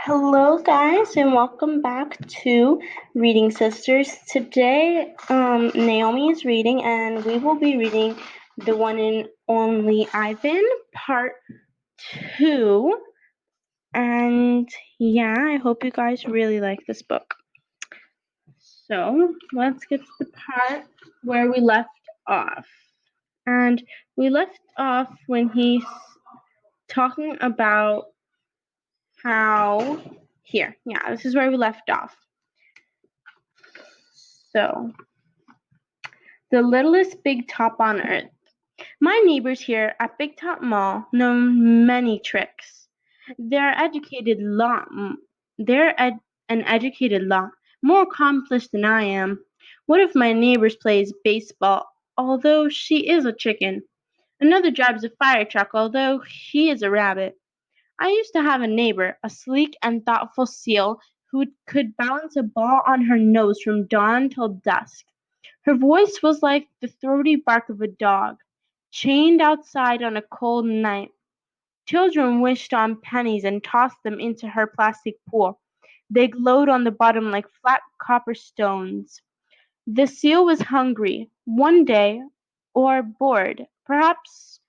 Hello, guys, and welcome back to Reading Sisters. Today, Naomi is reading, and we will be reading The One and Only Ivan, Part 2. And yeah, I hope you guys really like this book. So, let's get to the part where we left off. And we left off when he's talking about how. Here, yeah, this is where we left off. So, the littlest big top on earth. My neighbors here at Big Top Mall know many tricks. They're educated lot. An educated lot, more accomplished than I am. One of my neighbors plays baseball, although she is a chicken. Another drives a fire truck, although he is a rabbit. I used to have a neighbor, a sleek and thoughtful seal, who could balance a ball on her nose from dawn till dusk. Her voice was like the throaty bark of a dog, chained outside on a cold night. Children wished on pennies and tossed them into her plastic pool. They glowed on the bottom like flat copper stones. The seal was hungry, one day, or bored, perhaps,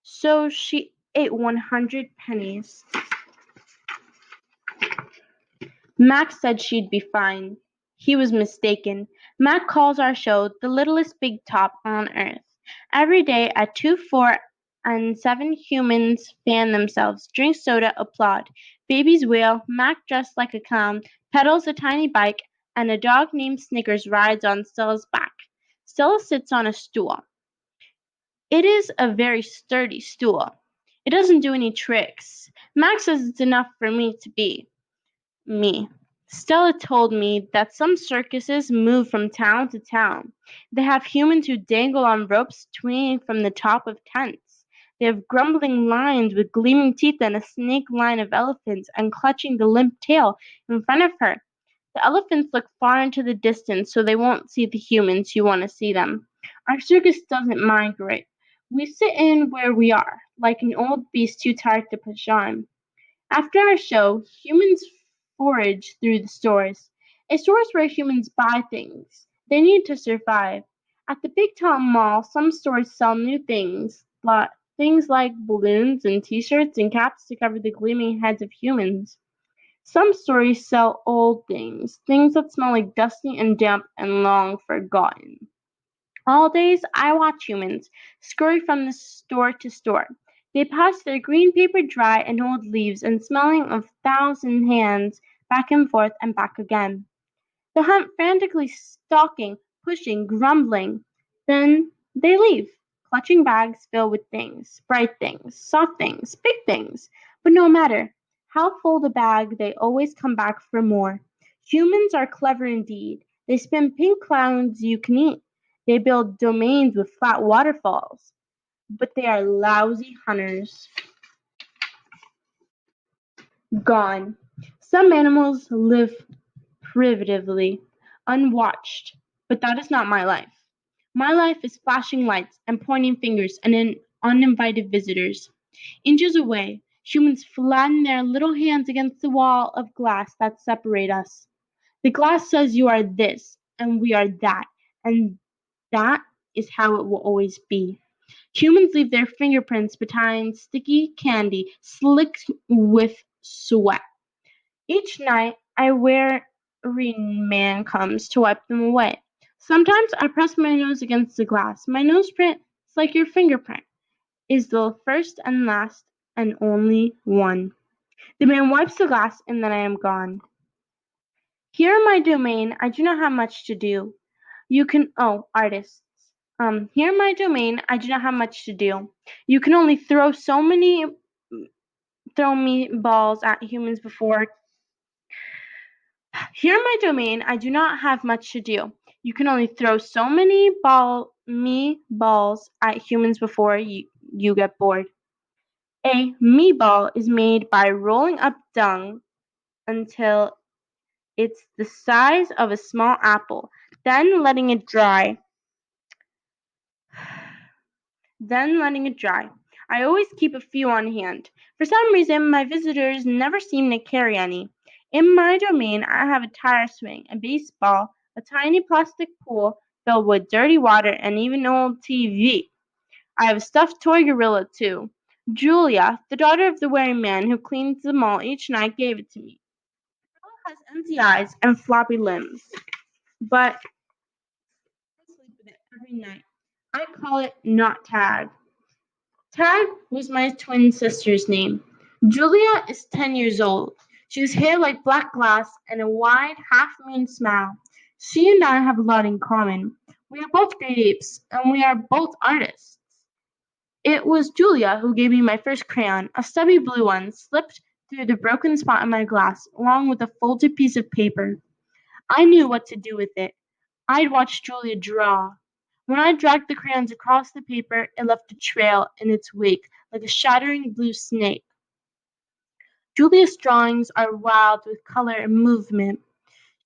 so she ate 100 pennies. Max said she'd be fine. He was mistaken. Mac calls our show the littlest big top on earth. Every day at 2, 4, and 7 humans fan themselves, drink soda, applaud. Babies wail, Mac dressed like a clown, pedals a tiny bike, and a dog named Snickers rides on Stella's back. Stella sits on a stool. It is a very sturdy stool. It doesn't do any tricks. Max says it's enough for me to be me. Stella told me that some circuses move from town to town. They have humans who dangle on ropes swinging from the top of tents. They have grumbling lions with gleaming teeth and a snake line of elephants and clutching the limp tail in front of her. The elephants look far into the distance so they won't see the humans who want to see them. Our circus doesn't migrate. We sit in where we are, like an old beast too tired to push on. After our show, humans forage through the stores. Stores where humans buy things. They need to survive. At the Big Tom Mall, some stores sell new things, things like balloons and t-shirts and caps to cover the gleaming heads of humans. Some stores sell old things, things that smell like dusty and damp and long forgotten. All days I watch humans scurry from the store to store. They pass their green paper dry and old leaves and smelling of thousand hands, back and forth and back again. They hunt frantically, stalking, pushing, grumbling. Then they leave, clutching bags filled with things, bright things, soft things, big things. But no matter how full the bag, they always come back for more. Humans are clever indeed. They spin pink clouds you can eat. They build domains with flat waterfalls. But they are lousy hunters. Gone. Some animals live privatively, unwatched, but that is not my life. My life is flashing lights and pointing fingers and uninvited visitors. Inches away, humans flatten their little hands against the wall of glass that separate us. The glass says you are this and we are that, and that is how it will always be. Humans leave their fingerprints behind sticky candy, slicked with sweat. Each night, a weary man comes to wipe them away. Sometimes I press my nose against the glass. My nose print is like your fingerprint, is the first and last and only one. The man wipes the glass and then I am gone. Here in my domain, I do not have much to do. Artists. Here in my domain, I do not have much to do. You can only throw me balls at humans before. Here in my domain, I do not have much to do. You can only throw so many balls at humans before you get bored. A meatball is made by rolling up dung until it's the size of a small apple, then letting it dry. I always keep a few on hand. For some reason, my visitors never seem to carry any. In my domain, I have a tire swing, a baseball, a tiny plastic pool filled with dirty water, and even an old TV. I have a stuffed toy gorilla, too. Julia, the daughter of the weary man who cleans the mall each night, gave it to me. Gorilla has empty eyes and floppy limbs, but I sleep with it every night. I call it Not Tag. Tag was my twin sister's name. Julia is 10 years old. She has hair like black glass and a wide, half-moon smile. She and I have a lot in common. We are both great apes, and we are both artists. It was Julia who gave me my first crayon, a stubby blue one, slipped through the broken spot in my glass, along with a folded piece of paper. I knew what to do with it. I'd watched Julia draw. When I dragged the crayons across the paper, it left a trail in its wake, like a shattering blue snake. Julia's drawings are wild with color and movement.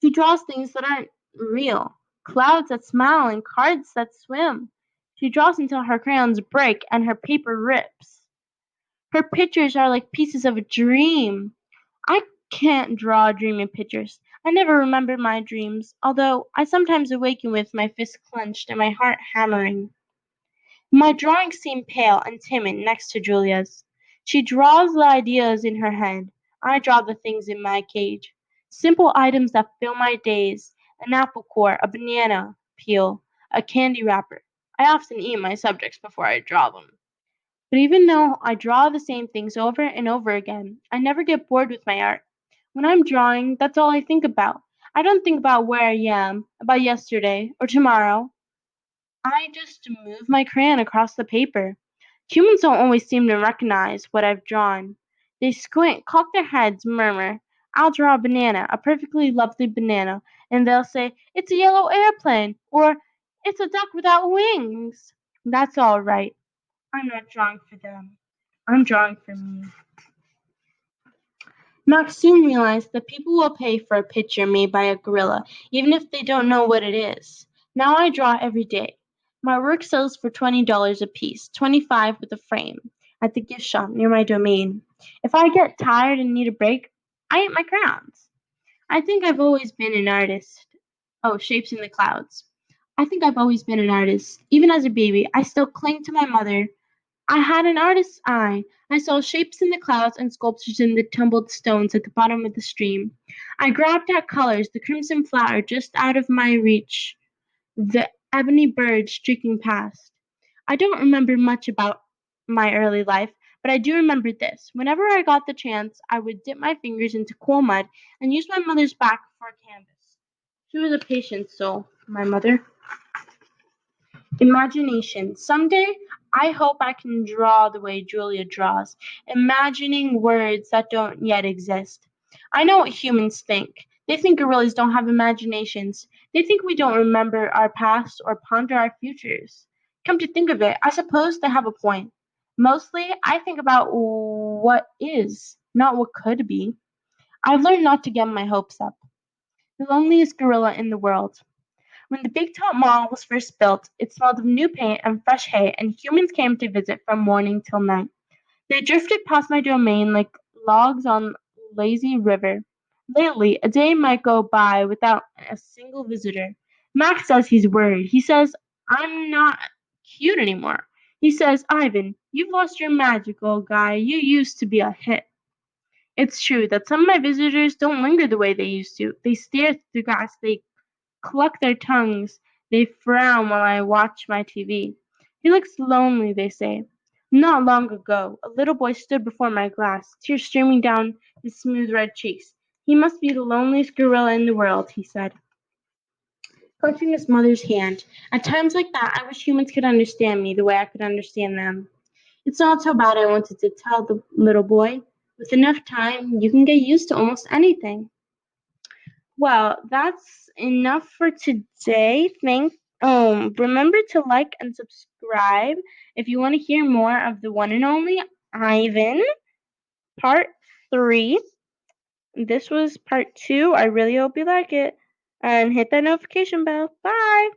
She draws things that aren't real, clouds that smile and cards that swim. She draws until her crayons break and her paper rips. Her pictures are like pieces of a dream. I can't draw dreaming pictures. I never remember my dreams, although I sometimes awaken with my fists clenched and my heart hammering. My drawings seem pale and timid next to Julia's. She draws the ideas in her head. I draw the things in my cage. Simple items that fill my days: an apple core, a banana peel, a candy wrapper. I often eat my subjects before I draw them. But even though I draw the same things over and over again, I never get bored with my art. When I'm drawing, that's all I think about. I don't think about where I am, about yesterday, or tomorrow. I just move my crayon across the paper. Humans don't always seem to recognize what I've drawn. They squint, cock their heads, murmur, "I'll draw a banana, a perfectly lovely banana," and they'll say, "It's a yellow airplane," or "It's a duck without wings." That's all right. I'm not drawing for them. I'm drawing for me. Max soon realized that people will pay for a picture made by a gorilla, even if they don't know what it is. Now I draw every day. My work sells for $20 a piece, 25 with a frame, at the gift shop near my domain. If I get tired and need a break, I eat my crayons. I think I've always been an artist. Oh, shapes in the clouds. I think I've always been an artist. Even as a baby, I still cling to my mother. I had an artist's eye. I saw shapes in the clouds and sculptures in the tumbled stones at the bottom of the stream. I grabbed at colors, the crimson flower just out of my reach, the ebony bird streaking past. I don't remember much about my early life, but I do remember this. Whenever I got the chance, I would dip my fingers into cool mud and use my mother's back for a canvas. She was a patient soul, my mother. Imagination. Someday, I hope I can draw the way Julia draws, imagining words that don't yet exist. I know what humans think. They think gorillas don't have imaginations. They think we don't remember our past or ponder our futures. Come to think of it, I suppose they have a point. Mostly, I think about what is, not what could be. I've learned not to get my hopes up. The loneliest gorilla in the world. When the Big Top Mall was first built, it smelled of new paint and fresh hay, and humans came to visit from morning till night. They drifted past my domain like logs on lazy river. Lately, a day might go by without a single visitor. Max says he's worried. He says I'm not cute anymore. He says, "Ivan, you've lost your magic, old guy. You used to be a hit." It's true that some of my visitors don't linger the way they used to. They stare through glass. They cluck their tongues. They frown while I watch my TV. "He looks lonely," they say. Not long ago, a little boy stood before my glass, tears streaming down his smooth red cheeks. "He must be the loneliest gorilla in the world," he said, clutching his mother's hand. At times like that, I wish humans could understand me the way I could understand them. "It's not so bad," I wanted to tell the little boy. "With enough time, you can get used to almost anything." Well, that's enough for today. Remember to like and subscribe if you want to hear more of the one and only Ivan, part 3. This was part 2. I really hope you like it. And hit that notification bell. Bye!